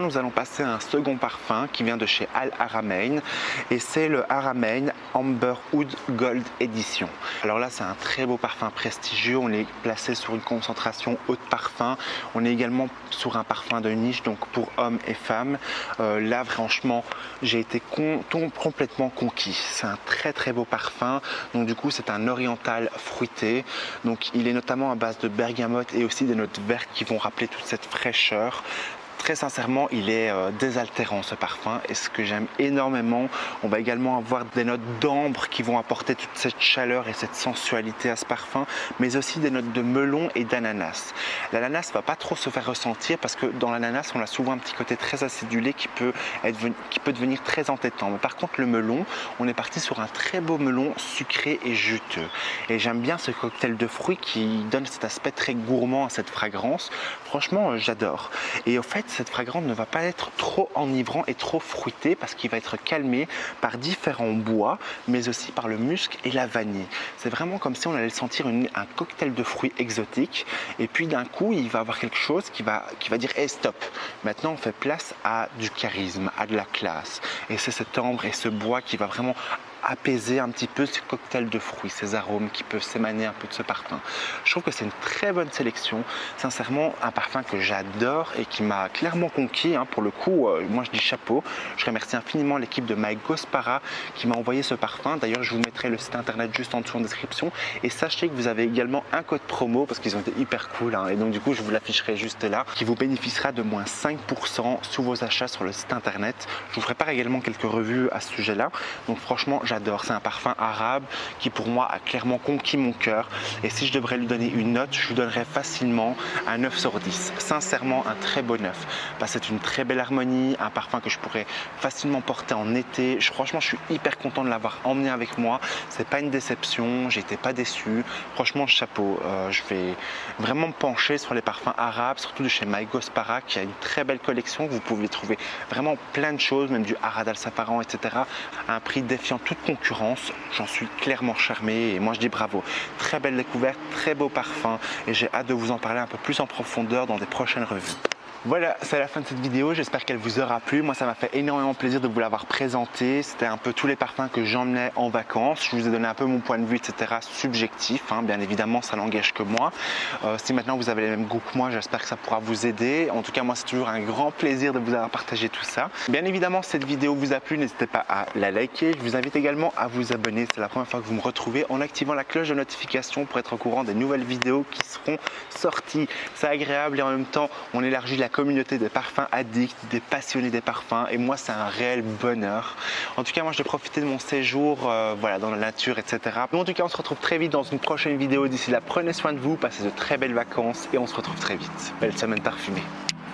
Nous allons passer à un second parfum qui vient de chez Al Haramain et c'est le Haramain Amber Oud Gold Edition. Alors là c'est un très beau parfum prestigieux, on est placé sur une concentration haute parfum, on est également sur un parfum de niche donc pour hommes et femmes. Là franchement j'ai été complètement conquis, c'est un très beau parfum, donc du coup c'est un oriental fruité, donc il est notamment à base de bergamote et aussi des notes vertes qui vont rappeler toute cette fraîcheur. Très sincèrement, il est désaltérant ce parfum et ce que j'aime énormément, on va également avoir des notes d'ambre qui vont apporter toute cette chaleur et cette sensualité à ce parfum, mais aussi des notes de melon et d'ananas. L'ananas ne va pas trop se faire ressentir parce que dans l'ananas, on a souvent un petit côté très acidulé qui peut devenir très entêtant. Mais par contre, le melon, on est parti sur un très beau melon sucré et juteux. Et j'aime bien ce cocktail de fruits qui donne cet aspect très gourmand à cette fragrance. Franchement, j'adore. Et au fait, cette fragrance ne va pas être trop enivrant et trop fruité parce qu'il va être calmé par différents bois, mais aussi par le musc et la vanille. C'est vraiment comme si on allait sentir un cocktail de fruits exotiques et puis d'un coup, il va avoir quelque chose qui va dire hey, stop, maintenant on fait place à du charisme, à de la classe. Et c'est cet ambre et ce bois qui va vraiment apaiser un petit peu ce cocktail de fruits, ces arômes qui peuvent s'émaner un peu de ce parfum. Je trouve que c'est une très bonne sélection, sincèrement un parfum que j'adore et qui m'a clairement conquis, hein. Pour le coup, moi je dis chapeau, je remercie infiniment l'équipe de My Gospara qui m'a envoyé ce parfum, d'ailleurs je vous mettrai le site internet juste en dessous en description et sachez que vous avez également un code promo parce qu'ils ont été hyper cool, hein. Et donc du coup je vous l'afficherai juste là, qui vous bénéficiera de moins 5% sous vos achats sur le site internet. Je vous prépare également quelques revues à ce sujet là, donc franchement j'adore, c'est un parfum arabe qui pour moi a clairement conquis mon cœur et si je devrais lui donner une note, je lui donnerais facilement un 9 sur 10. Sincèrement un très beau 9 parce que c'est une très belle harmonie, un parfum que je pourrais facilement porter en été. Franchement je suis hyper content de l'avoir emmené avec moi, c'est pas une déception, j'étais pas déçu, franchement chapeau. Je vais vraiment me pencher sur les parfums arabes, surtout de chez My Gospara qui a une très belle collection, vous pouvez trouver vraiment plein de choses, même du Harad Al Safaran etc. à un prix défiant toute concurrence. J'en suis clairement charmé et moi je dis bravo. Très belle découverte, très beau parfum et j'ai hâte de vous en parler un peu plus en profondeur dans des prochaines revues. Voilà, c'est la fin de cette vidéo, j'espère qu'elle vous aura plu. Moi ça m'a fait énormément plaisir de vous l'avoir présenté. C'était un peu tous les parfums que j'emmenais en vacances. Je vous ai donné un peu mon point de vue, etc. subjectif, hein. Bien évidemment ça n'engage que moi. Si maintenant vous avez les mêmes goûts que moi, j'espère que ça pourra vous aider. En tout cas moi c'est toujours un grand plaisir de vous avoir partagé tout ça. Bien évidemment si cette vidéo vous a plu, n'hésitez pas à la liker. Je vous invite également à vous abonner, c'est la première fois que vous me retrouvez, en activant la cloche de notification pour être au courant des nouvelles vidéos qui seront sorties. C'est agréable et en même temps on élargit la communauté des parfums addicts, des passionnés des parfums et moi c'est un réel bonheur. En tout cas moi je vais profiter de mon séjour voilà, dans la nature etc. Mais en tout cas on se retrouve très vite dans une prochaine vidéo. D'ici là prenez soin de vous, passez de très belles vacances et on se retrouve très vite. Belle semaine parfumée.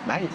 Bye.